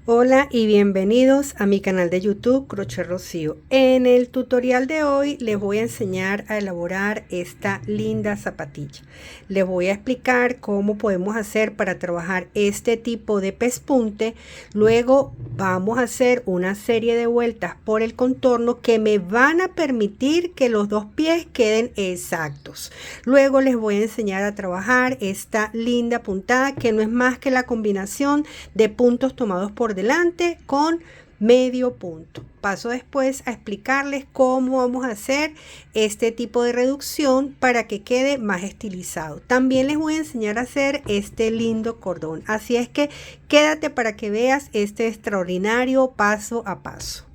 Hola y bienvenidos a mi canal de YouTube Crochet Rocío. En el tutorial de hoy les voy a enseñar a elaborar esta linda zapatilla. Les voy a explicar cómo podemos hacer para trabajar este tipo de pespunte. Luego vamos a hacer una serie de vueltas por el contorno que me van a permitir que los dos pies queden exactos. Luego les voy a enseñar a trabajar esta linda puntada que no es más que la combinación de puntos tomados por delante con medio punto. Paso después a explicarles cómo vamos a hacer este tipo de reducción para que quede más estilizado. También les voy a enseñar a hacer este lindo cordón, así es que quédate para que veas este extraordinario paso a paso.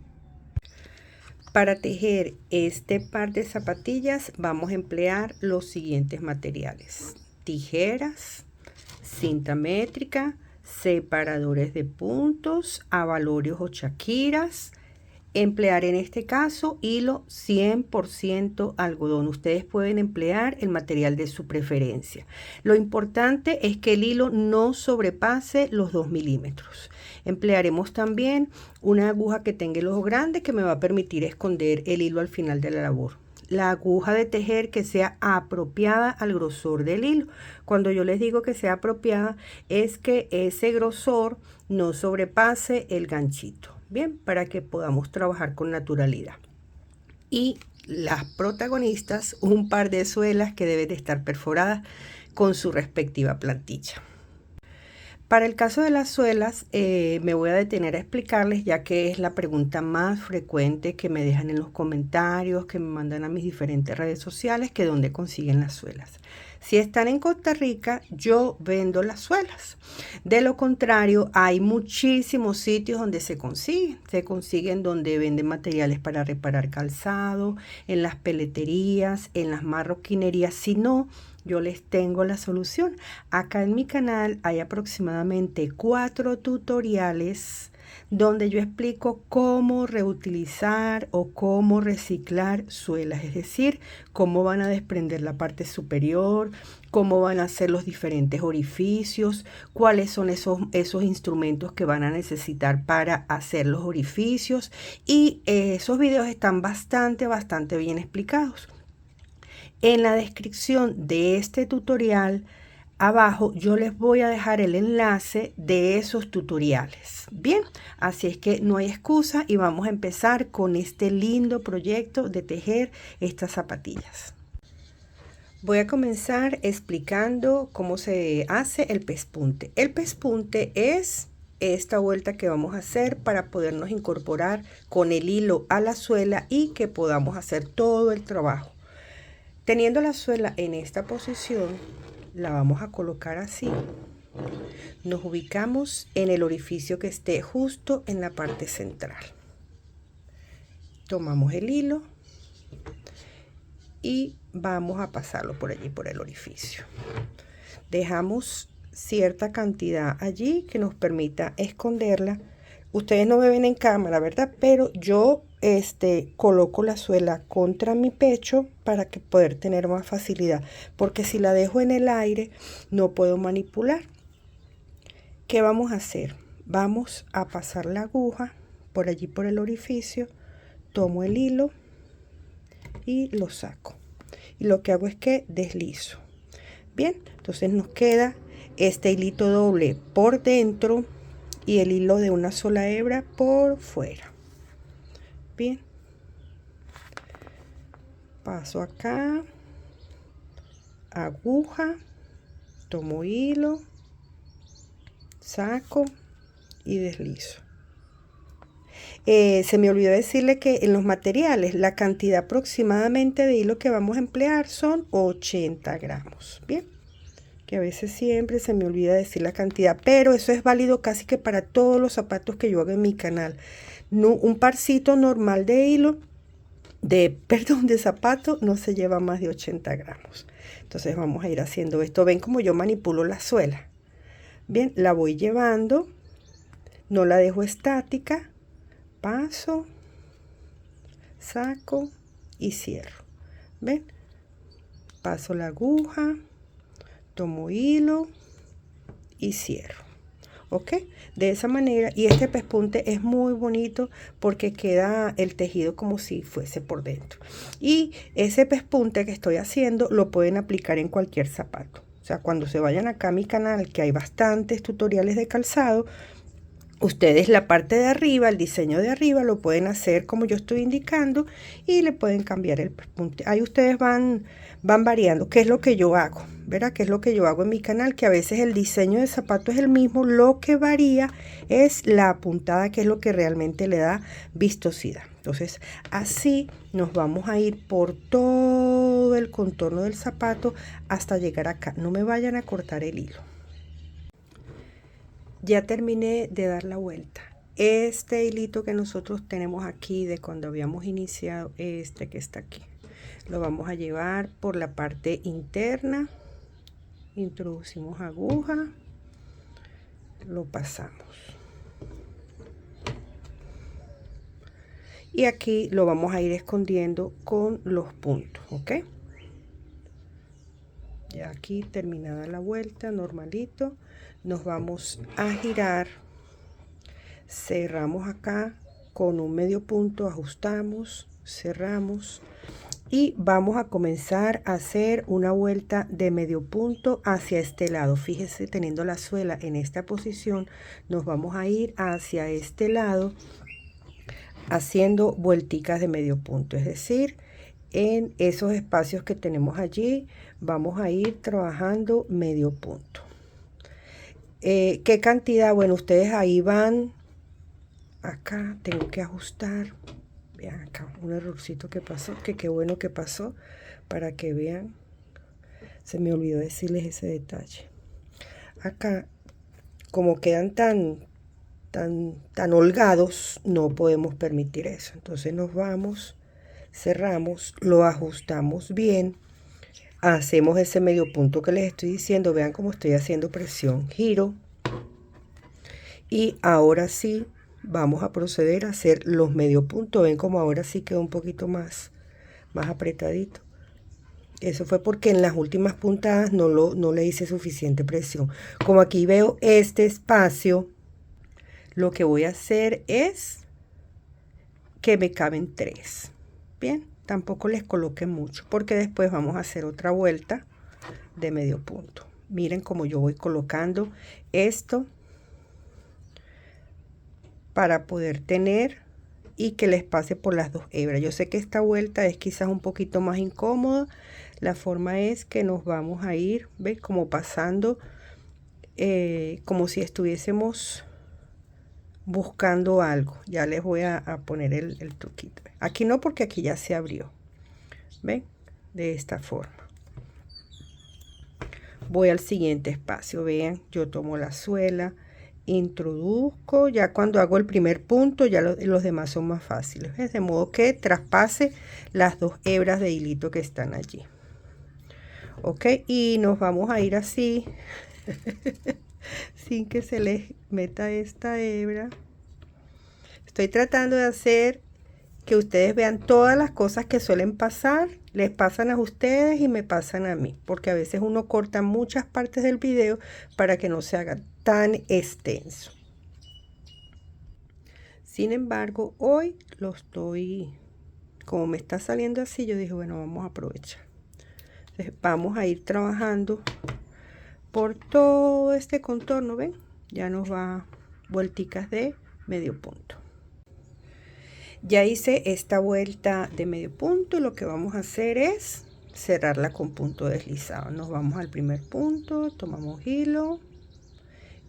Para tejer este par de zapatillas vamos a emplear los siguientes materiales: tijeras, cinta métrica, separadores de puntos, abalorios o chaquiras. Emplear en este caso hilo 100% algodón. Ustedes pueden emplear el material de su preferencia. Lo importante es que el hilo no sobrepase los 2 milímetros. Emplearemos también una aguja que tenga el ojo grande que me va a permitir esconder el hilo al final de la labor. La aguja de tejer que sea apropiada al grosor del hilo. Cuando yo les digo que sea apropiada, es que ese grosor no sobrepase el ganchito. Bien, para que podamos trabajar con naturalidad. Y las protagonistas, un par de suelas que deben de estar perforadas con su respectiva plantilla. Para el caso de las suelas, me voy a detener a explicarles, ya que es la pregunta más frecuente que me dejan en los comentarios, que me mandan a mis diferentes redes sociales, que dónde consiguen las suelas. Si están en Costa Rica, yo vendo las suelas. De lo contrario, hay muchísimos sitios donde se consiguen. Se consiguen donde venden materiales para reparar calzado, en las peleterías, en las marroquinerías. Si no, yo les tengo la solución. Acá en mi canal hay aproximadamente 4 tutoriales donde yo explico cómo reutilizar o cómo reciclar suelas, es decir, cómo van a desprender la parte superior, cómo van a hacer los diferentes orificios, cuáles son esos instrumentos que van a necesitar para hacer los orificios, y esos videos están bastante bien explicados. En la descripción de este tutorial abajo yo les voy a dejar el enlace de esos tutoriales. Bien, así es que no hay excusa y vamos a empezar con este lindo proyecto de tejer estas zapatillas. Voy a comenzar explicando cómo se hace el pespunte. El pespunte es esta vuelta que vamos a hacer para podernos incorporar con el hilo a la suela y que podamos hacer todo el trabajo. Teniendo la suela en esta posición, la vamos a colocar así. Nos ubicamos en el orificio que esté justo en la parte central. Tomamos el hilo y vamos a pasarlo por allí, por el orificio. Dejamos cierta cantidad allí que nos permita esconderla. Ustedes no me ven en cámara, ¿verdad? Pero yo coloco la suela contra mi pecho para que poder tener más facilidad, porque si la dejo en el aire no puedo manipular. ¿Qué vamos a hacer? Vamos a pasar la aguja por allí, por el orificio. Tomo el hilo y lo saco, y lo que hago es que deslizo. Bien, entonces nos queda este hilito doble por dentro y el hilo de una sola hebra por fuera. Bien, paso acá, aguja, tomo hilo, saco y deslizo. Se me olvidó decirle que en los materiales la cantidad aproximadamente de hilo que vamos a emplear son 80 gramos. Bien, que a veces siempre se me olvida decir la cantidad, pero eso es válido casi que para todos los zapatos que yo hago en mi canal. No, un parcito normal de hilo, de zapato, no se lleva más de 80 gramos. Entonces vamos a ir haciendo esto. Ven como yo manipulo la suela. Bien, la voy llevando, no la dejo estática, paso, saco y cierro. Ven, paso la aguja, tomo hilo y cierro. ¿ok? De esa manera, y este pespunte es muy bonito porque queda el tejido como si fuese por dentro. Y ese pespunte que estoy haciendo lo pueden aplicar en cualquier zapato. O sea, cuando se vayan acá a mi canal, que hay bastantes tutoriales de calzado, ustedes la parte de arriba, el diseño de arriba, lo pueden hacer como yo estoy indicando y le pueden cambiar el pespunte. Ahí ustedes van variando. ¿Qué es lo que yo hago? ¿Verdad? ¿Qué es lo que yo hago en mi canal? Que a veces el diseño de zapato es el mismo. Lo que varía es la puntada, que es lo que realmente le da vistosidad. Entonces, así nos vamos a ir por todo el contorno del zapato hasta llegar acá. No me vayan a cortar el hilo. Ya terminé de dar la vuelta. Este hilito que nosotros tenemos aquí de cuando habíamos iniciado, este que está aquí, lo vamos a llevar por la parte interna. Introducimos aguja, lo pasamos. Y aquí lo vamos a ir escondiendo con los puntos, ¿ok? Ya aquí terminada la vuelta, normalito, nos vamos a girar, cerramos acá con un medio punto, ajustamos, cerramos y vamos a comenzar a hacer una vuelta de medio punto hacia este lado. Fíjese, teniendo la suela en esta posición, nos vamos a ir hacia este lado haciendo vuelticas de medio punto, es decir, en esos espacios que tenemos allí vamos a ir trabajando medio punto. ¿Qué cantidad? Bueno, ustedes ahí van. Acá tengo que ajustar. Vean acá un errorcito que pasó, que qué bueno que pasó, para que vean. Se me olvidó decirles ese detalle. Acá, como quedan tan holgados, no podemos permitir eso. Entonces nos vamos, cerramos, lo ajustamos bien, hacemos ese medio punto que les estoy diciendo. Vean cómo estoy haciendo presión, giro, y ahora sí vamos a proceder a hacer los medio puntos. Ven como ahora sí quedó un poquito más apretadito. Eso fue porque en las últimas puntadas no le hice suficiente presión. Como aquí veo este espacio, lo que voy a hacer es que me caben 3. Bien, tampoco les coloquen mucho porque después vamos a hacer otra vuelta de medio punto. Miren cómo yo voy colocando esto para poder tener y que les pase por las 2 hebras. Yo sé que esta vuelta es quizás un poquito más incómoda. La forma es que nos vamos a ir, ¿ves? Como pasando, como si estuviésemos buscando algo. Ya les voy a poner el truquito. Aquí no, porque aquí ya se abrió. ¿Ven? De esta forma. Voy al siguiente espacio. Vean, yo tomo la suela, introduzco. Ya cuando hago el primer punto, ya los demás son más fáciles. ¿Ves? De modo que traspase las 2 hebras de hilito que están allí. Ok, y nos vamos a ir así sin que se les meta esta hebra. Estoy tratando de hacer que ustedes vean todas las cosas que suelen pasar, les pasan a ustedes y me pasan a mí, porque a veces uno corta muchas partes del video para que no se haga tan extenso. Sin embargo, hoy lo estoy, como me está saliendo así, yo dije, bueno, vamos a aprovechar. Entonces, vamos a ir trabajando por todo este contorno, ¿ven? Ya nos va vuelticas de medio punto. Ya hice esta vuelta de medio punto y lo que vamos a hacer es cerrarla con punto deslizado. Nos vamos al primer punto, tomamos hilo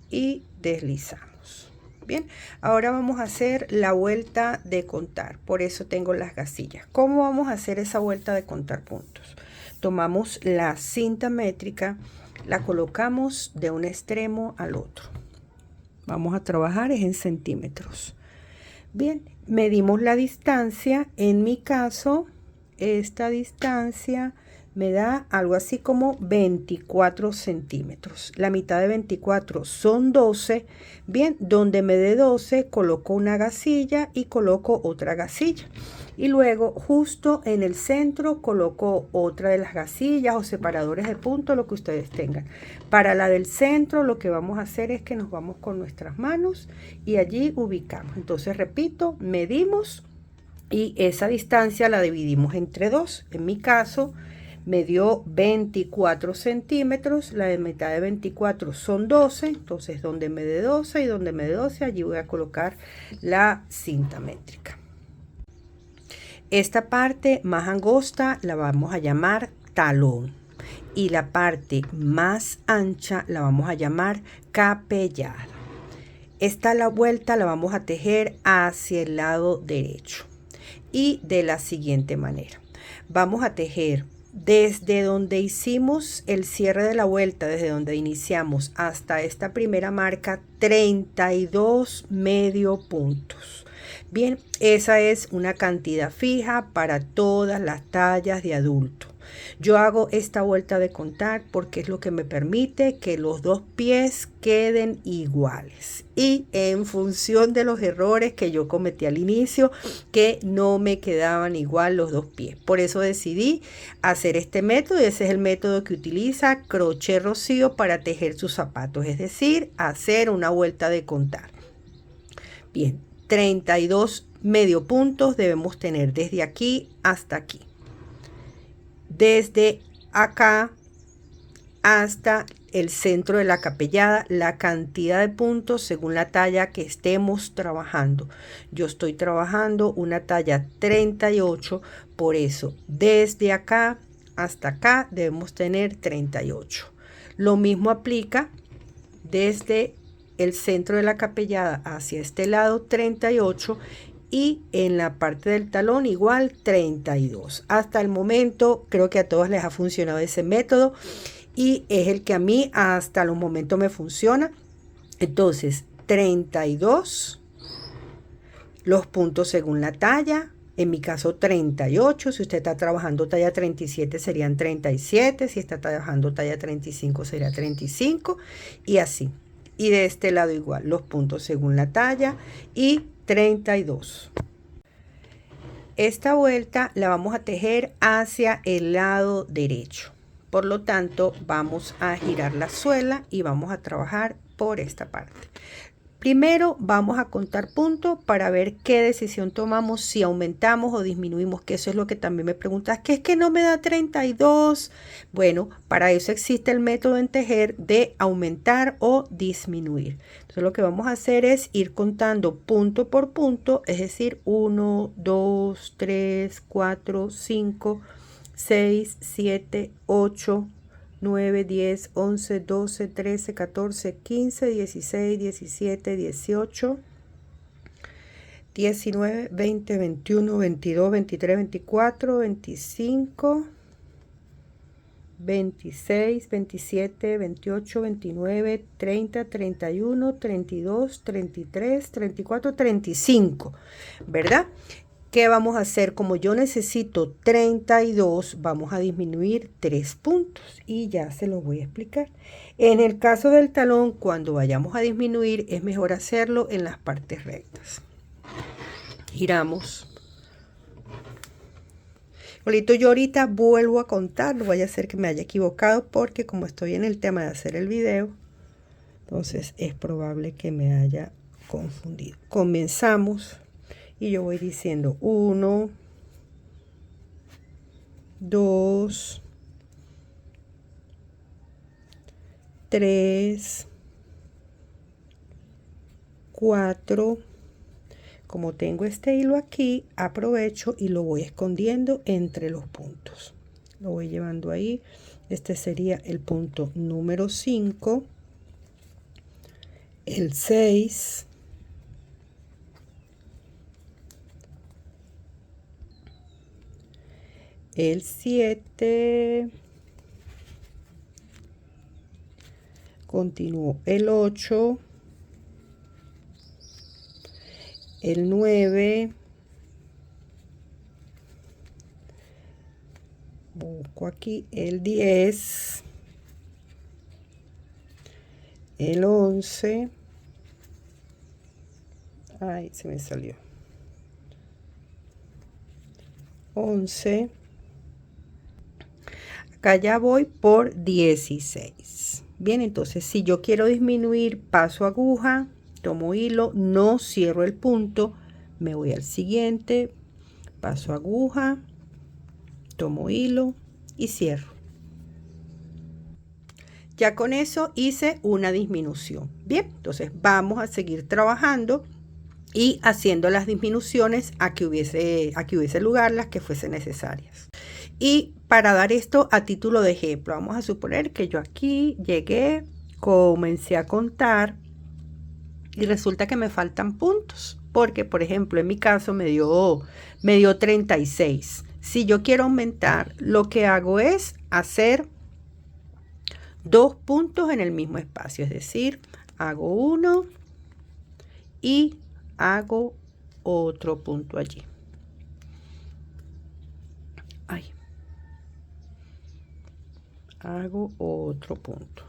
y deslizamos. Bien, ahora vamos a hacer la vuelta de contar, por eso tengo las gasillas. ¿Cómo vamos a hacer esa vuelta de contar puntos? Tomamos la cinta métrica, la colocamos de un extremo al otro. Vamos a trabajar en centímetros. Bien, medimos la distancia. En mi caso, esta distancia me da algo así como 24 centímetros. La mitad de 24 son 12. Bien, donde me dé 12 coloco una gasilla y coloco otra gasilla. Y luego justo en el centro coloco otra de las gasillas o separadores de punto, lo que ustedes tengan. Para la del centro lo que vamos a hacer es que nos vamos con nuestras manos y allí ubicamos. Entonces repito, medimos y esa distancia la dividimos entre 2. En mi caso me dio 24 centímetros, la de mitad de 24 son 12, entonces donde me dé 12 y donde me dé 12, allí voy a colocar la cinta métrica. Esta parte más angosta la vamos a llamar talón y la parte más ancha la vamos a llamar capellada. Esta la vuelta la vamos a tejer hacia el lado derecho y de la siguiente manera. Vamos a tejer desde donde hicimos el cierre de la vuelta, desde donde iniciamos hasta esta primera marca, 32 medio puntos. Bien, esa es una cantidad fija para todas las tallas de adulto. Yo hago esta vuelta de contar porque es lo que me permite que los dos pies queden iguales y en función de los errores que yo cometí al inicio, que no me quedaban igual los dos pies. Por eso decidí hacer este método y ese es el método que utiliza Crochet Rocío para tejer sus zapatos, es decir, hacer una vuelta de contar. Bien, 32 medio puntos debemos tener desde aquí hasta aquí. Desde acá hasta el centro de la capellada, la cantidad de puntos según la talla que estemos trabajando. Yo estoy trabajando una talla 38, por eso desde acá hasta acá debemos tener 38. Lo mismo aplica desde el centro de la capellada hacia este lado, 38, y en la parte del talón igual 32. Hasta el momento creo que a todos les ha funcionado ese método y es el que a mí hasta los momentos me funciona. Entonces 32 los puntos según la talla, en mi caso 38, si usted está trabajando talla 37 serían 37, si está trabajando talla 35 sería 35 y así. Y de este lado igual, los puntos según la talla y 32. Esta vuelta la vamos a tejer hacia el lado derecho. Por lo tanto, vamos a girar la suela y vamos a trabajar por esta parte. Primero vamos a contar puntos para ver qué decisión tomamos, si aumentamos o disminuimos, que eso es lo que también me preguntas, ¿qué es que no me da 32? Bueno, para eso existe el método en tejer de aumentar o disminuir. Entonces lo que vamos a hacer es ir contando punto por punto, es decir, 1, 2, 3, 4, 5, 6, 7, 8, 9, 10, 11, 12, 13, 14, 15, 16, 17, 18, 19, 20, 21, 22, 23, 24, 25, 26, 27, 28, 29, 30, 31, 32, 33, 34, 35, ¿verdad? ¿Qué vamos a hacer? Como yo necesito 32, vamos a disminuir 3 puntos y ya se los voy a explicar. En el caso del talón, cuando vayamos a disminuir, es mejor hacerlo en las partes rectas. Giramos. Igualito yo ahorita vuelvo a contar, no vaya a ser que me haya equivocado porque como estoy en el tema de hacer el video, entonces es probable que me haya confundido. Comenzamos. Y yo voy diciendo 1, 2, 3, 4. Como tengo este hilo aquí, aprovecho y lo voy escondiendo entre los puntos. Lo voy llevando ahí. Este sería el punto número 5, el 6, el 7, continúo el 8, el 9, busco aquí el 10, el 11, ay, se me salió, 11, acá ya voy por 16. Bien, entonces si yo quiero disminuir, paso aguja, tomo hilo, no cierro el punto, me voy al siguiente, paso aguja, tomo hilo y cierro. Ya con eso hice una disminución. Bien, entonces vamos a seguir trabajando y haciendo las disminuciones a que hubiese lugar, las que fuesen necesarias. Y para dar esto a título de ejemplo, vamos a suponer que yo aquí llegué, comencé a contar y resulta que me faltan puntos, porque por ejemplo en mi caso me dio 36. Si yo quiero aumentar, lo que hago es hacer 2 puntos en el mismo espacio, es decir, hago uno y hago otro punto allí. Ay. Hago otro punto.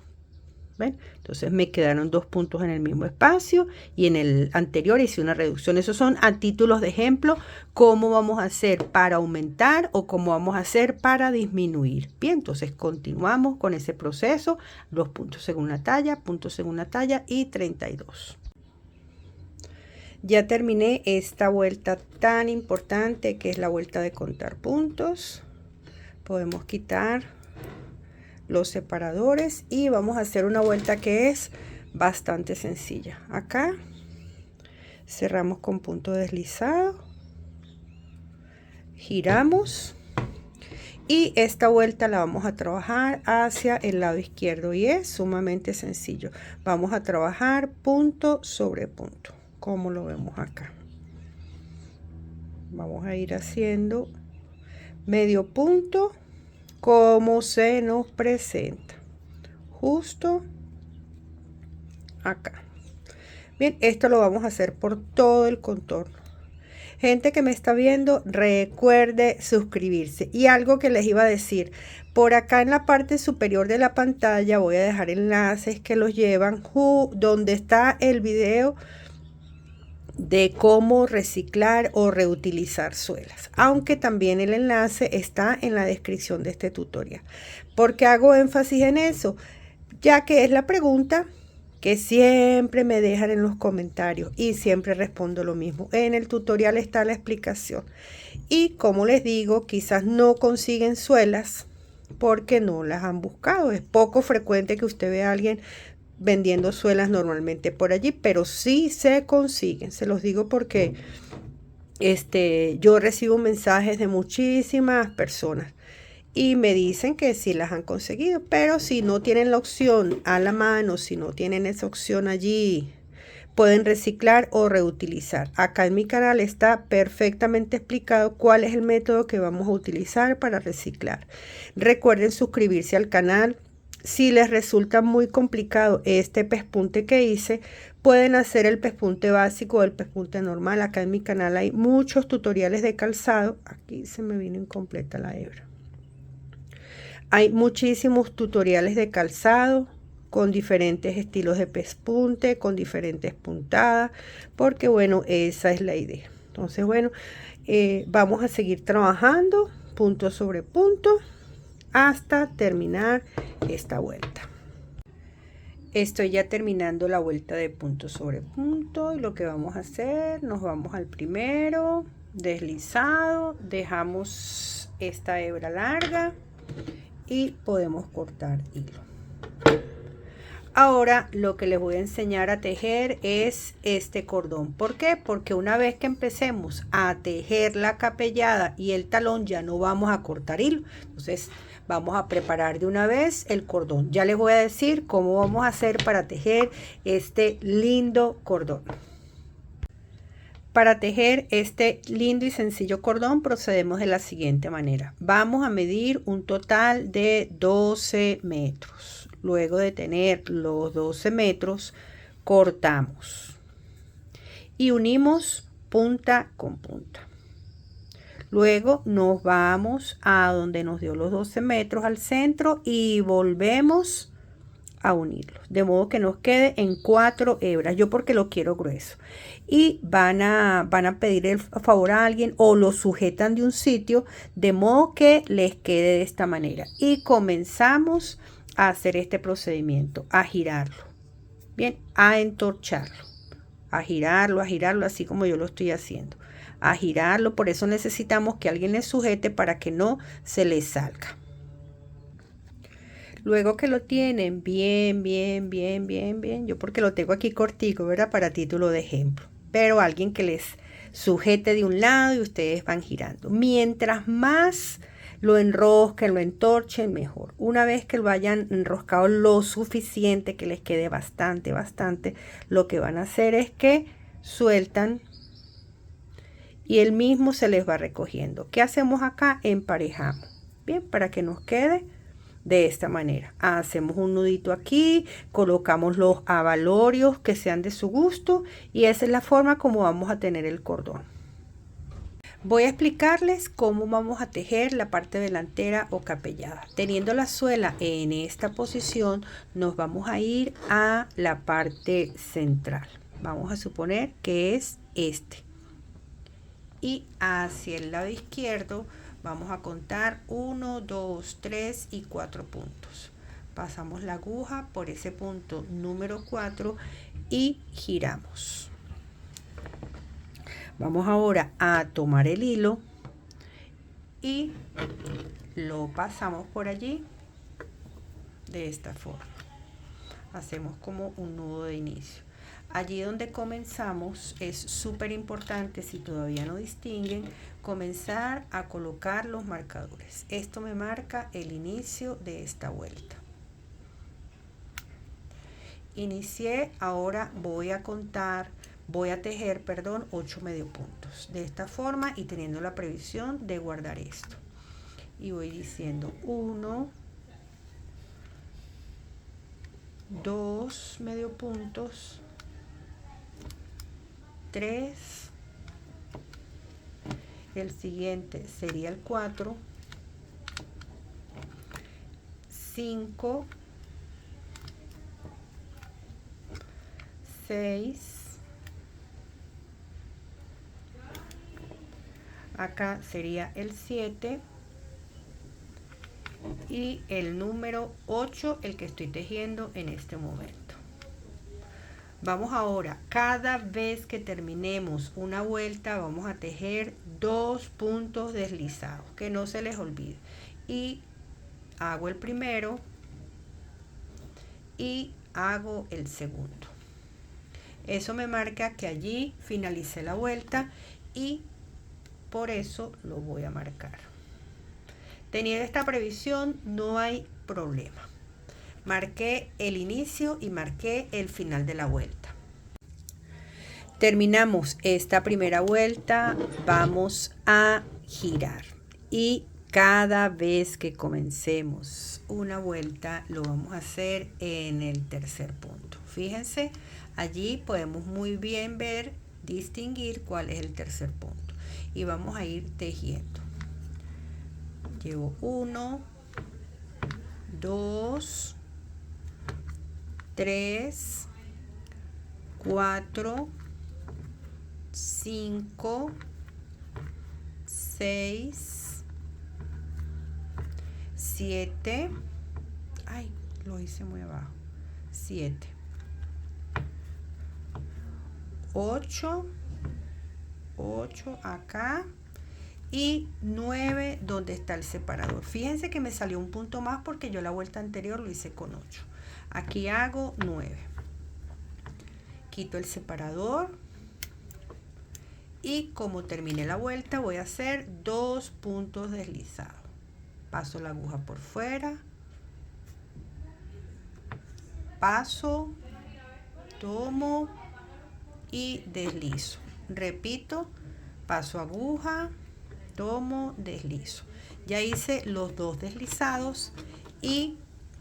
¿Ven? Entonces me quedaron 2 puntos en el mismo espacio y en el anterior hice una reducción. Esos son a títulos de ejemplo cómo vamos a hacer para aumentar o cómo vamos a hacer para disminuir. Bien, entonces continuamos con ese proceso. 2 puntos según la talla, puntos según la talla y 32. Ya terminé esta vuelta tan importante que es la vuelta de contar puntos. Podemos quitar los separadores y vamos a hacer una vuelta que es bastante sencilla. Acá cerramos con punto deslizado, giramos y esta vuelta la vamos a trabajar hacia el lado izquierdo y es sumamente sencillo. Vamos a trabajar punto sobre punto, como lo vemos acá. Vamos a ir haciendo medio punto como se nos presenta, justo acá. Bien, esto lo vamos a hacer por todo el contorno. Gente que me está viendo, recuerde suscribirse. Y algo que les iba a decir, por acá en la parte superior de la pantalla voy a dejar enlaces que los llevan donde está el video de cómo reciclar o reutilizar suelas, aunque también el enlace está en la descripción de este tutorial. ¿Por qué hago énfasis en eso? Ya que es la pregunta que siempre me dejan en los comentarios y siempre respondo lo mismo. En el tutorial está la explicación y como les digo, quizás no consiguen suelas porque no las han buscado. Es poco frecuente que usted vea a alguien vendiendo suelas normalmente por allí, pero sí se consiguen. Se los digo porque yo recibo mensajes de muchísimas personas y me dicen que sí las han conseguido, pero si no tienen la opción a la mano, si no tienen esa opción allí, pueden reciclar o reutilizar. Acá en mi canal está perfectamente explicado cuál es el método que vamos a utilizar para reciclar. Recuerden suscribirse al canal. Si les resulta muy complicado este pespunte que hice, pueden hacer el pespunte básico o el pespunte normal. Acá en mi canal hay muchos tutoriales de calzado. Aquí se me vino incompleta la hebra. Hay muchísimos tutoriales de calzado con diferentes estilos de pespunte, con diferentes puntadas, porque bueno, esa es la idea. Entonces bueno, vamos a seguir trabajando punto sobre punto hasta terminar esta vuelta. Estoy ya terminando la vuelta de punto sobre punto y lo que vamos a hacer, nos vamos al primero, deslizado, dejamos esta hebra larga y podemos cortar hilo. Ahora lo que les voy a enseñar a tejer es este cordón. ¿Por qué? Porque una vez que empecemos a tejer la capellada y el talón ya no vamos a cortar hilo. Entonces vamos a preparar de una vez el cordón. Ya les voy a decir cómo vamos a hacer para tejer este lindo cordón. Para tejer este lindo y sencillo cordón procedemos de la siguiente manera. Vamos a medir un total de 12 metros. Luego de tener los 12 metros, cortamos y unimos punta con punta. Luego nos vamos a donde nos dio los 12 metros al centro y volvemos a unirlos, de modo que nos quede en 4 hebras, yo porque lo quiero grueso. Y van a pedir el favor a alguien o lo sujetan de un sitio, de modo que les quede de esta manera. Y comenzamos a hacer este procedimiento, a girarlo, bien, a entorcharlo, a girarlo, así como yo lo estoy haciendo, a girarlo. Por eso necesitamos que alguien le sujete para que no se le salga. Luego que lo tienen bien, yo porque lo tengo aquí cortico, ¿verdad? Para título de ejemplo. Pero alguien que les sujete de un lado y ustedes van girando. Mientras más lo enrosquen, lo entorchen, mejor. Una vez que lo hayan enroscado lo suficiente, que les quede bastante, lo que van a hacer es que sueltan y el mismo se les va recogiendo. ¿Qué hacemos acá? Emparejamos. Bien, para que nos quede de esta manera. Hacemos un nudito aquí, colocamos los abalorios que sean de su gusto y esa es la forma como vamos a tener el cordón. Voy a explicarles cómo vamos a tejer la parte delantera o capellada. Teniendo la suela en esta posición, nos vamos a ir a la parte central. Vamos a suponer que es este. Y hacia el lado izquierdo vamos a contar 1, 2, 3 y 4 puntos. Pasamos la aguja por ese punto número 4 y giramos. Vamos ahora a tomar el hilo y lo pasamos por allí de esta forma. Hacemos como un nudo de inicio. Allí donde comenzamos es súper importante, si todavía no distinguen, comenzar a colocar los marcadores. Esto me marca el inicio de esta vuelta. Inicié, ahora voy a tejer 8 medio puntos. De esta forma y teniendo la previsión de guardar esto. Y voy diciendo 1, 2 medio puntos, 3, el siguiente sería el 4, 5, 6, acá sería el 7 y el número 8, el que estoy tejiendo en este momento. Vamos ahora, cada vez que terminemos una vuelta vamos a tejer 2 puntos deslizados, que no se les olvide. Y hago el primero y hago el segundo. Eso me marca que allí finalicé la vuelta y por eso lo voy a marcar. Teniendo esta previsión no hay problema. Marqué el inicio y marqué el final de la vuelta. Terminamos esta primera vuelta, vamos a girar y cada vez que comencemos una vuelta lo vamos a hacer en el tercer punto. Fíjense, allí podemos muy bien distinguir cuál es el tercer punto y vamos a ir tejiendo. Llevo 1, 2, 3, 4, 5, 6, 7, ay, lo hice muy abajo, 7, 8 acá y 9 donde está el separador. Fíjense que me salió un punto más porque yo la vuelta anterior lo hice con 8. Aquí hago 9. Quito el separador y como terminé la vuelta voy a hacer 2 puntos deslizados. Paso la aguja por fuera, paso, tomo y deslizo. Repito, paso aguja, tomo, deslizo. Ya hice los 2 deslizados y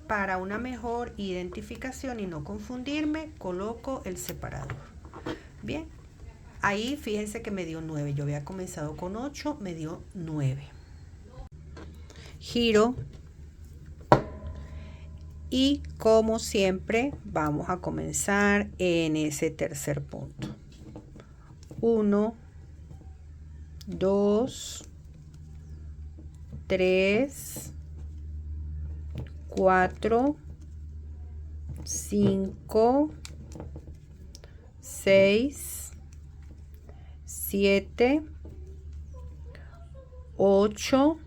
para una mejor identificación y no confundirme, coloco el separador. Bien, Ahí fíjense que me dio 9. Yo había comenzado con 8, me dio 9. Giro. Y como siempre, vamos a comenzar en ese tercer punto. 1, 2, 3, 4, 5, 6, 7, 8,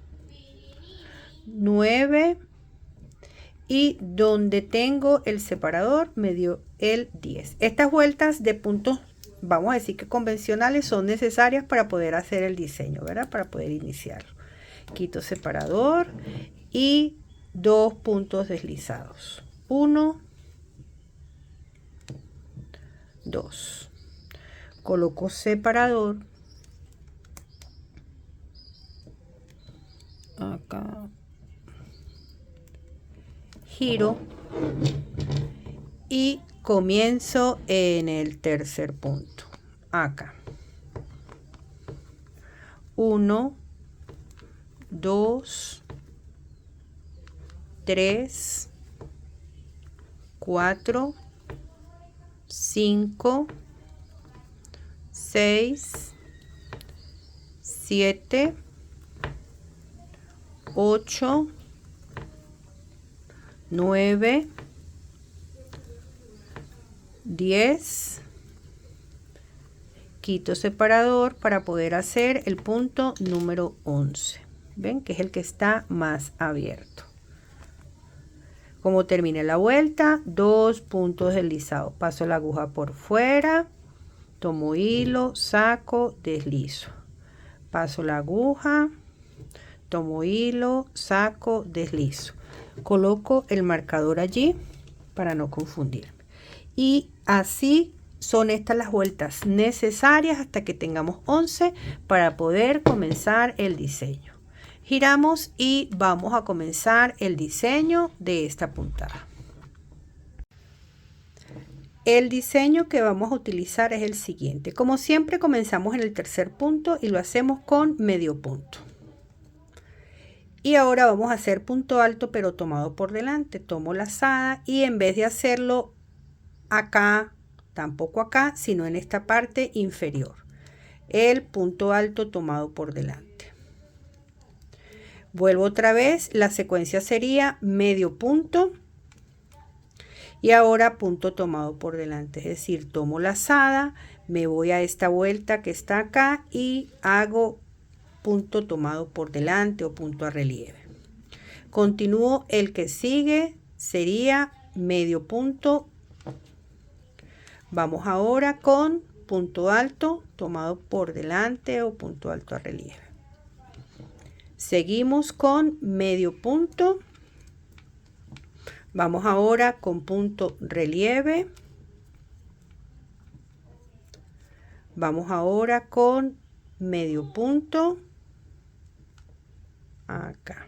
9 y donde tengo el separador me dio el 10. Estas vueltas de puntos, vamos a decir que convencionales, son necesarias para poder hacer el diseño, ¿verdad? Para poder iniciarlo. Quito separador y 2 puntos deslizados. 1, 2. Coloco separador. Acá. Giro. Y comienzo en el tercer punto. Acá. 1, 2, 3, 4, 5, 6, 7, 8, 9, 10. Quito separador para poder hacer el punto número 11. ¿Ven? Que es el que está más abierto. Como terminé la vuelta, 2 puntos deslizados. Paso la aguja por fuera, tomo hilo, saco, deslizo. Paso la aguja, tomo hilo, saco, deslizo. Coloco el marcador allí para no confundirme. Y así son estas las vueltas necesarias hasta que tengamos 11 para poder comenzar el diseño. Giramos y vamos a comenzar el diseño de esta puntada. El diseño que vamos a utilizar es el siguiente. Como siempre, comenzamos en el tercer punto y lo hacemos con medio punto. Y ahora vamos a hacer punto alto pero tomado por delante. Tomo lazada y en vez de hacerlo acá, tampoco acá, sino en esta parte inferior. El punto alto tomado por delante. Vuelvo otra vez, la secuencia sería medio punto y ahora punto tomado por delante, es decir, tomo lazada, me voy a esta vuelta que está acá y hago punto tomado por delante o punto a relieve. Continúo, el que sigue sería medio punto. Vamos ahora con punto alto tomado por delante o punto alto a relieve. Seguimos con medio punto. Vamos ahora con punto relieve. Vamos ahora con medio punto. Acá.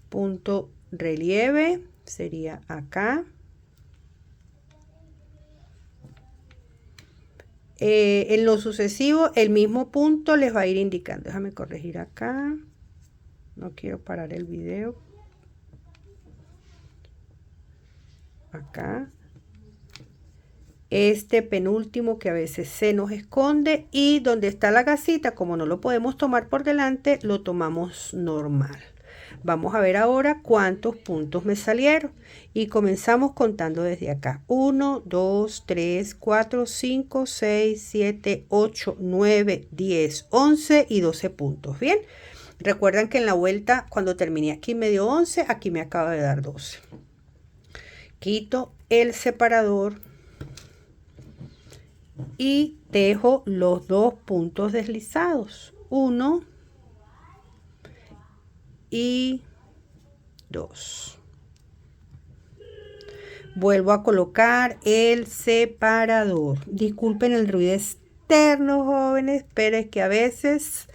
Punto relieve sería acá. En lo sucesivo el mismo punto les va a ir indicando. Déjame corregir acá, no quiero parar el video. Acá este penúltimo que a veces se nos esconde y donde está la gasita, como no lo podemos tomar por delante, lo tomamos normal. Vamos a ver ahora cuántos puntos me salieron y comenzamos contando desde acá. 1, 2, 3, 4, 5, 6, 7, 8, 9, 10, 11 y 12 puntos. Bien, recuerdan que en la vuelta cuando terminé aquí me dio 11, aquí me acaba de dar 12. Quito el separador y dejo los 2 puntos deslizados. 1 y 2. Vuelvo a colocar el separador. Disculpen el ruido externo, jóvenes, pero es que a veces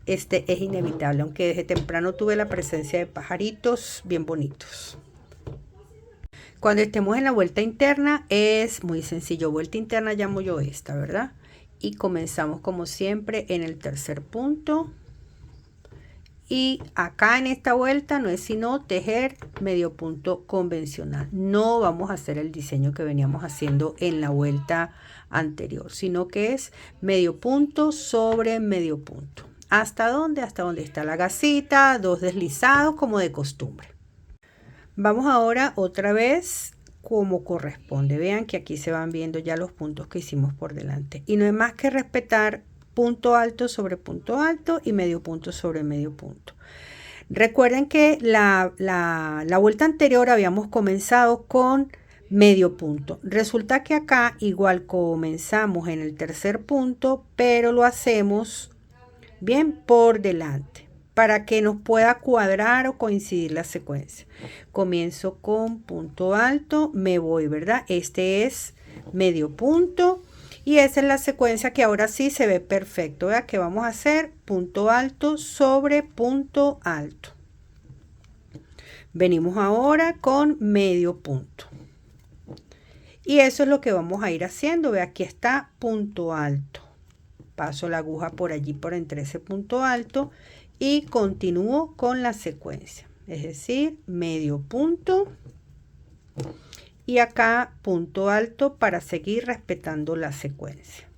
es inevitable, aunque desde temprano tuve la presencia de pajaritos bien bonitos. Cuando estemos en la vuelta interna es muy sencillo. Vuelta interna llamo yo esta, ¿verdad? Y comenzamos como siempre en el tercer punto. Y acá en esta vuelta no es sino tejer medio punto convencional. No vamos a hacer el diseño que veníamos haciendo en la vuelta anterior, sino que es medio punto sobre medio punto. ¿Hasta dónde? Hasta donde está la gasita, 2 deslizados como de costumbre. Vamos ahora otra vez como corresponde. Vean que aquí se van viendo ya los puntos que hicimos por delante. Y no es más que respetar punto alto sobre punto alto y medio punto sobre medio punto. Recuerden que la vuelta anterior habíamos comenzado con medio punto. Resulta que acá igual comenzamos en el tercer punto, pero lo hacemos bien por delante, para que nos pueda cuadrar o coincidir la secuencia. Comienzo con punto alto, me voy, ¿verdad? Este es medio punto y esa es la secuencia que ahora sí se ve perfecto. ¿Verdad? Que vamos a hacer punto alto sobre punto alto. Venimos ahora con medio punto. Y eso es lo que vamos a ir haciendo. Ve, aquí está punto alto. Paso la aguja por allí por entre ese punto alto y continúo con la secuencia, es decir, medio punto y acá punto alto para seguir respetando la secuencia.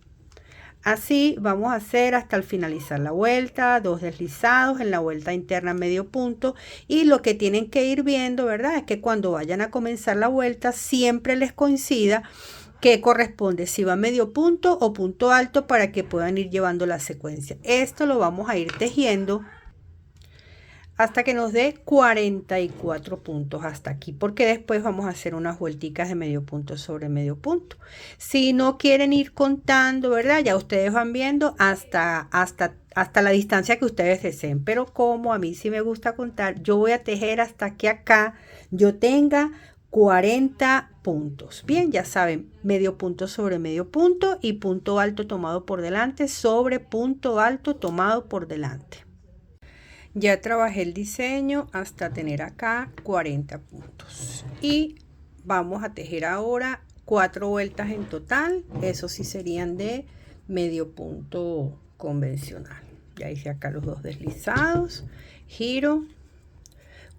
Así vamos a hacer hasta el finalizar la vuelta, 2 deslizados en la vuelta interna medio punto, y lo que tienen que ir viendo, ¿verdad? Es que cuando vayan a comenzar la vuelta siempre les coincida que corresponde, si va medio punto o punto alto, para que puedan ir llevando la secuencia. Esto lo vamos a ir tejiendo hasta que nos dé 44 puntos hasta aquí, porque después vamos a hacer unas vuelticas de medio punto sobre medio punto. Si no quieren ir contando, ¿verdad? Ya ustedes van viendo hasta la distancia que ustedes deseen, pero como a mí sí me gusta contar, yo voy a tejer hasta que acá yo tenga 40 puntos. Bien, ya saben, medio punto sobre medio punto y punto alto tomado por delante sobre punto alto tomado por delante. Ya trabajé el diseño hasta tener acá 40 puntos y vamos a tejer ahora 4 vueltas en total. Eso sí serían de medio punto convencional. Ya hice acá los 2 deslizados, giro.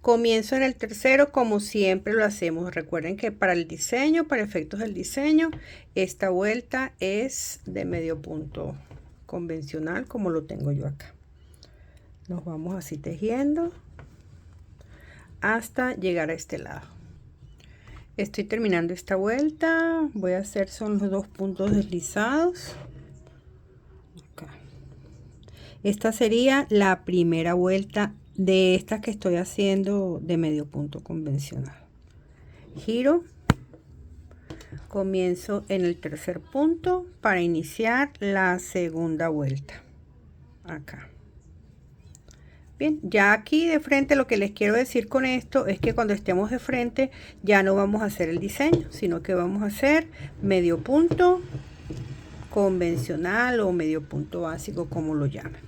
Comienzo en el tercero como siempre lo hacemos. Recuerden que para el diseño, para efectos del diseño, esta vuelta es de medio punto convencional como lo tengo yo acá. Nos vamos así tejiendo hasta llegar a este lado. Estoy terminando esta vuelta. Voy a hacer son los 2 puntos deslizados. Acá. Esta sería la primera vuelta de estas que estoy haciendo de medio punto convencional. Giro, comienzo en el tercer punto para iniciar la segunda vuelta. Acá. Bien, ya aquí de frente lo que les quiero decir con esto es que cuando estemos de frente ya no vamos a hacer el diseño, sino que vamos a hacer medio punto convencional o medio punto básico, como lo llamen.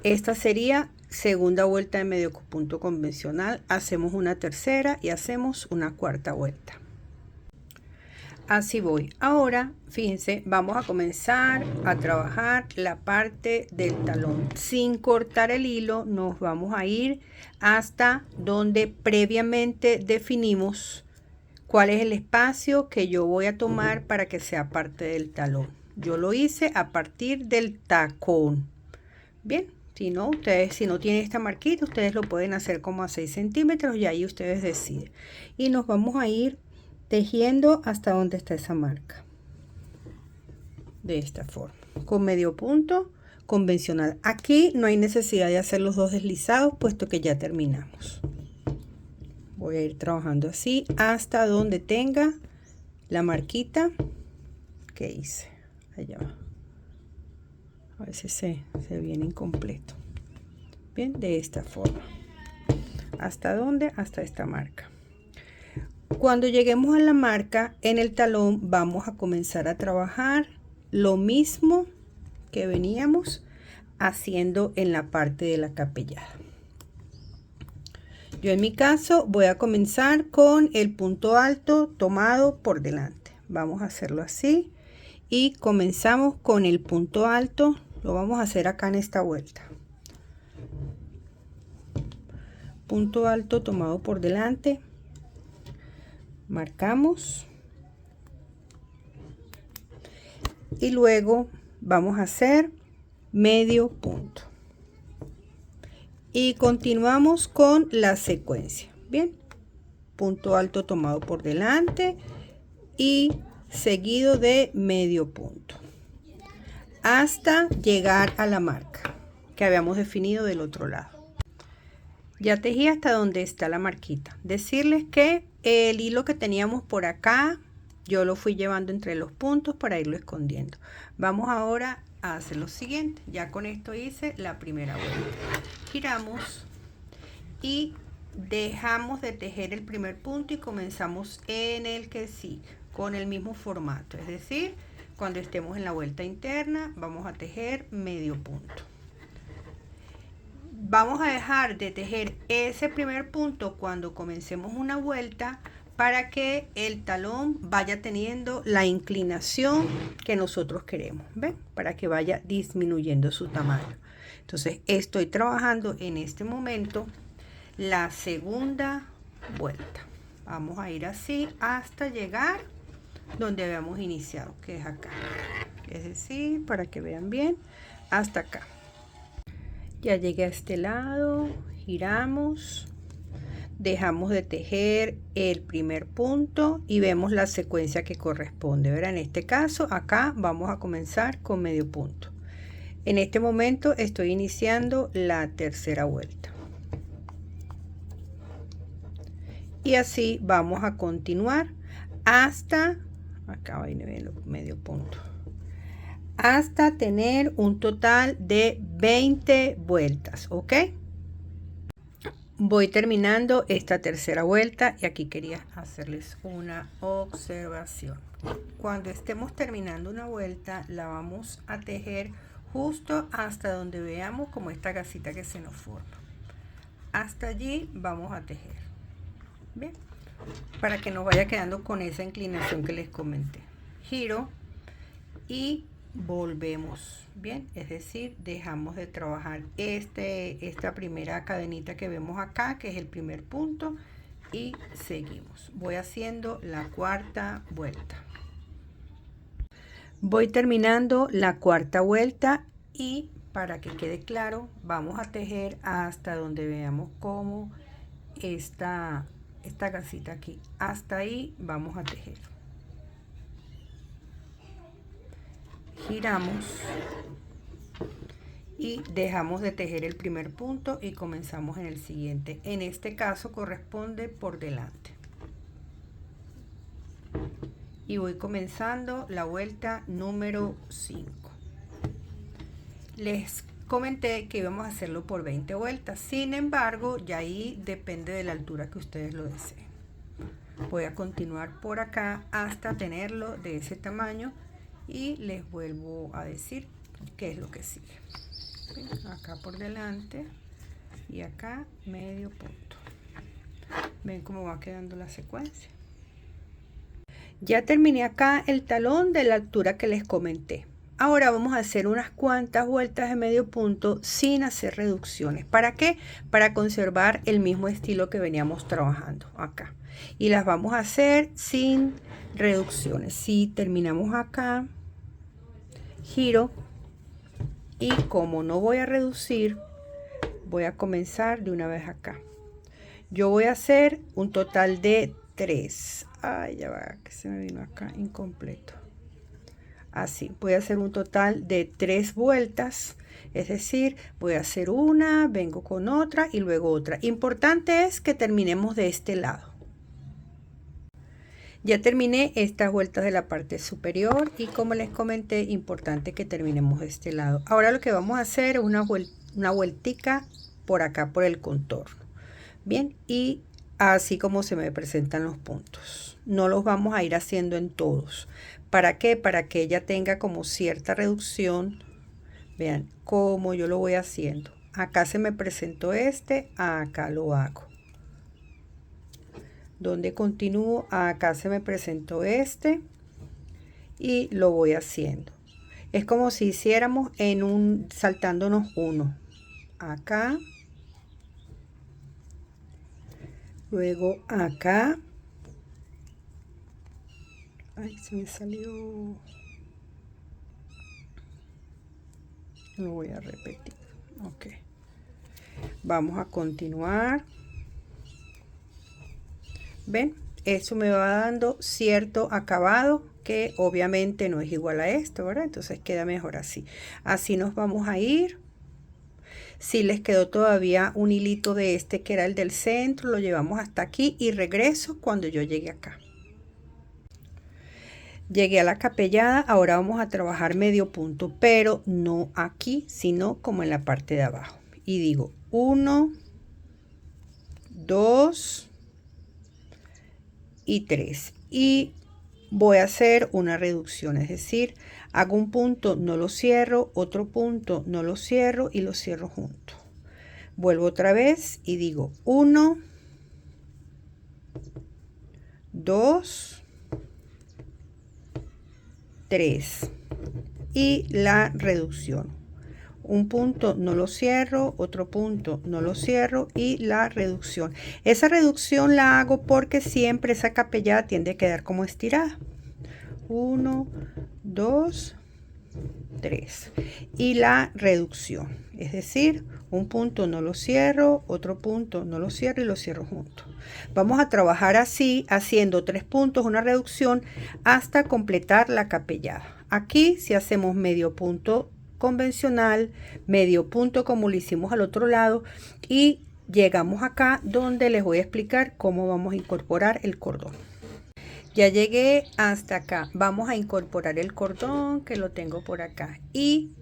Esta sería segunda vuelta de medio punto convencional. Hacemos una tercera y hacemos una cuarta vuelta. Así voy. Ahora, fíjense, vamos a comenzar a trabajar la parte del talón. Sin cortar el hilo, nos vamos a ir hasta donde previamente definimos cuál es el espacio que yo voy a tomar para que sea parte del talón. Yo lo hice a partir del tacón. Bien, si no tienen esta marquita, ustedes lo pueden hacer como a 6 centímetros y ahí ustedes deciden. Y nos vamos a ir tejiendo hasta donde está esa marca, de esta forma, con medio punto convencional. Aquí no hay necesidad de hacer los 2 deslizados, puesto que ya terminamos. Voy a ir trabajando así hasta donde tenga la marquita que hice. Allá va. A veces se viene incompleto. Bien, de esta forma. ¿Hasta dónde? Hasta esta marca. Cuando lleguemos a la marca en el talón, vamos a comenzar a trabajar lo mismo que veníamos haciendo en la parte de la capellada. Yo en mi caso voy a comenzar con el punto alto tomado por delante. Vamos a hacerlo así y comenzamos con el punto alto. Lo vamos a hacer acá en esta vuelta. Punto alto tomado por delante. Marcamos. Y luego vamos a hacer medio punto. Y continuamos con la secuencia. Bien, punto alto tomado por delante y seguido de medio punto hasta llegar a la marca que habíamos definido del otro lado. Ya tejí hasta donde está la marquita. Decirles que el hilo que teníamos por acá yo lo fui llevando entre los puntos para irlo escondiendo. Vamos ahora a hacer lo siguiente. Ya con esto hice la primera vuelta. Giramos y dejamos de tejer el primer punto y comenzamos en el que sigue con el mismo formato. Es decir, cuando estemos en la vuelta interna vamos a tejer medio punto. Vamos a dejar de tejer ese primer punto cuando comencemos una vuelta para que el talón vaya teniendo la inclinación que nosotros queremos, ¿ven? Para que vaya disminuyendo su tamaño. Entonces estoy trabajando en este momento la segunda vuelta. Vamos a ir así hasta llegar donde habíamos iniciado, que es acá. Es decir, para que vean bien, hasta acá. Ya llegué a este lado, giramos. Dejamos de tejer el primer punto y vemos la secuencia que corresponde. ¿Verdad? En este caso, acá vamos a comenzar con medio punto. En este momento estoy iniciando la tercera vuelta. Y así vamos a continuar hasta, acá viene medio punto, hasta tener un total de 20 vueltas, ¿ok? Voy terminando esta tercera vuelta y aquí quería hacerles una observación. Cuando estemos terminando una vuelta, la vamos a tejer justo hasta donde veamos como esta gasita que se nos forma. Hasta allí vamos a tejer. Bien, para que nos vaya quedando con esa inclinación que les comenté. Giro y volvemos. Bien, es decir, dejamos de trabajar esta primera cadenita que vemos acá, que es el primer punto, y seguimos. Voy haciendo la cuarta vuelta. Voy terminando la cuarta vuelta y para que quede claro, vamos a tejer hasta donde veamos como esta gasita aquí. Hasta ahí vamos a tejer. Giramos y dejamos de tejer el primer punto y comenzamos en el siguiente. En este caso corresponde por delante. Y voy comenzando la vuelta número 5. Les comenté que íbamos a hacerlo por 20 vueltas. Sin embargo, ya ahí depende de la altura que ustedes lo deseen. Voy a continuar por acá hasta tenerlo de ese tamaño. Y les vuelvo a decir qué es lo que sigue. Acá por delante y acá medio punto. Ven cómo va quedando la secuencia. Ya terminé acá el talón de la altura que les comenté. Ahora vamos a hacer unas cuantas vueltas de medio punto sin hacer reducciones. ¿Para qué? Para conservar el mismo estilo que veníamos trabajando acá. Y las vamos a hacer sin reducciones. Si terminamos acá, giro y como no voy a reducir, voy a comenzar de una vez acá. Yo voy a hacer un total de 3. Ay, ya va, que se me vino acá incompleto. Así, voy a hacer un total de 3 vueltas. Es decir, voy a hacer una, vengo con otra y luego otra. Importante es que terminemos de este lado. Ya terminé estas vueltas de la parte superior y como les comenté, importante que terminemos de este lado. Ahora lo que vamos a hacer es una vueltica por acá, por el contorno. Bien, y así como se me presentan los puntos. No los vamos a ir haciendo en todos. ¿Para qué? Para que ella tenga como cierta reducción. Vean cómo yo lo voy haciendo. Acá se me presentó acá lo hago. ¿Dónde continúo? Acá se me presentó este y lo voy haciendo. Es como si hiciéramos en un, saltándonos uno. Acá. Luego acá. Ay, se me salió. Lo voy a repetir. Ok. Vamos a continuar. ¿Ven? Eso me va dando cierto acabado que obviamente no es igual a esto, ¿verdad? Entonces queda mejor así. Así nos vamos a ir. Si les quedó todavía un hilito de este que era el del centro, lo llevamos hasta aquí y regreso cuando yo llegue acá. Llegué a la capellada, ahora vamos a trabajar medio punto, pero no aquí, sino como en la parte de abajo. Y digo 1, 2 y 3. Y voy a hacer una reducción, es decir, hago un punto, no lo cierro, otro punto, no lo cierro y lo cierro junto. Vuelvo otra vez y digo 1, 2, 3 y la reducción. Un punto no lo cierro, otro punto no lo cierro y la reducción. Esa reducción la hago porque siempre esa capellada tiende a quedar como estirada. 1, 2, 3 y la reducción, es decir, un punto no lo cierro, otro punto no lo cierro y lo cierro junto. Vamos a trabajar así, haciendo 3 puntos, una reducción hasta completar la capellada. Aquí si hacemos medio punto convencional, medio punto como lo hicimos al otro lado y llegamos acá donde les voy a explicar cómo vamos a incorporar el cordón. Ya llegué hasta acá, vamos a incorporar el cordón que lo tengo por acá y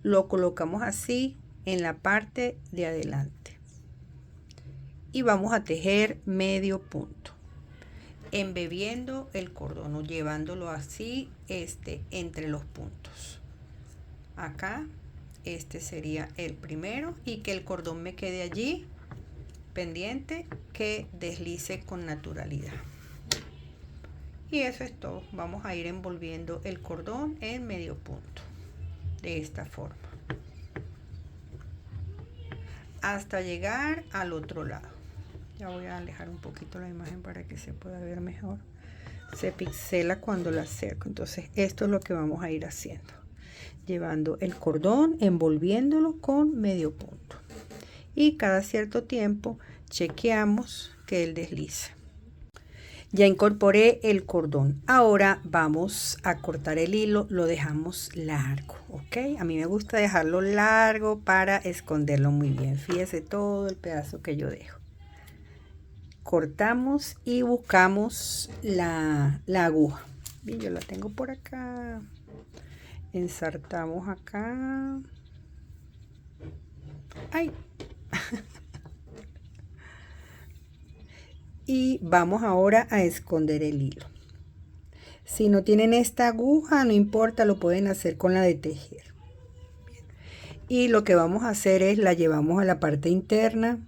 lo colocamos así en la parte de adelante y vamos a tejer medio punto embebiendo el cordón o llevándolo así entre los puntos. Acá este sería el primero y que el cordón me quede allí pendiente, que deslice con naturalidad. Y eso es todo. Vamos a ir envolviendo el cordón en medio punto de esta forma hasta llegar al otro lado. Ya voy a alejar un poquito la imagen para que se pueda ver mejor. Se pixela cuando la acerco, entonces esto es lo que vamos a ir haciendo, llevando el cordón, envolviéndolo con medio punto y cada cierto tiempo chequeamos que él deslice. Ya incorporé el cordón, ahora vamos a cortar el hilo, lo dejamos largo, ¿ok? A mí me gusta dejarlo largo para esconderlo muy bien. Fíjese todo el pedazo que yo dejo. Cortamos y buscamos la aguja. Bien, yo la tengo por acá. Ensartamos acá. ¡Ay! Y vamos ahora a esconder el hilo. Si no tienen esta aguja, no importa, lo pueden hacer con la de tejer. Bien. Y lo que vamos a hacer es la llevamos a la parte interna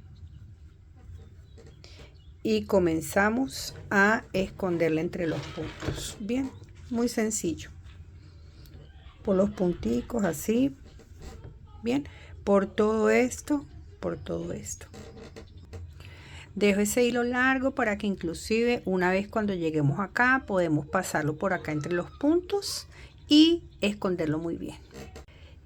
y comenzamos a esconderla entre los puntos. Bien, muy sencillo. Por los punticos así. Bien, por todo esto, por todo esto. Dejo ese hilo largo para que inclusive una vez cuando lleguemos acá podemos pasarlo por acá entre los puntos y esconderlo muy bien.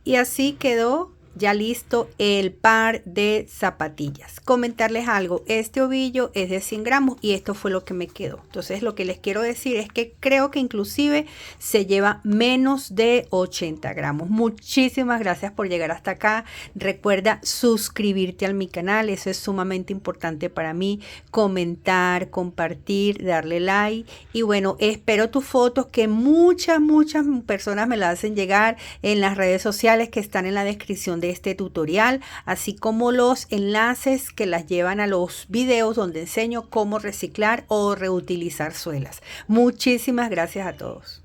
Y así quedó ya listo el par de zapatillas. Comentarles algo, este ovillo es de 100 gramos y esto fue lo que me quedó. Entonces lo que les quiero decir es que creo que inclusive se lleva menos de 80 gramos. Muchísimas gracias por llegar hasta acá. Recuerda suscribirte a mi canal, eso es sumamente importante para mí. Comentar, compartir, darle like y bueno, espero tus fotos que muchas personas me las hacen llegar en las redes sociales que están en la descripción de este tutorial, así como los enlaces que las llevan a los videos donde enseño cómo reciclar o reutilizar suelas. Muchísimas gracias a todos.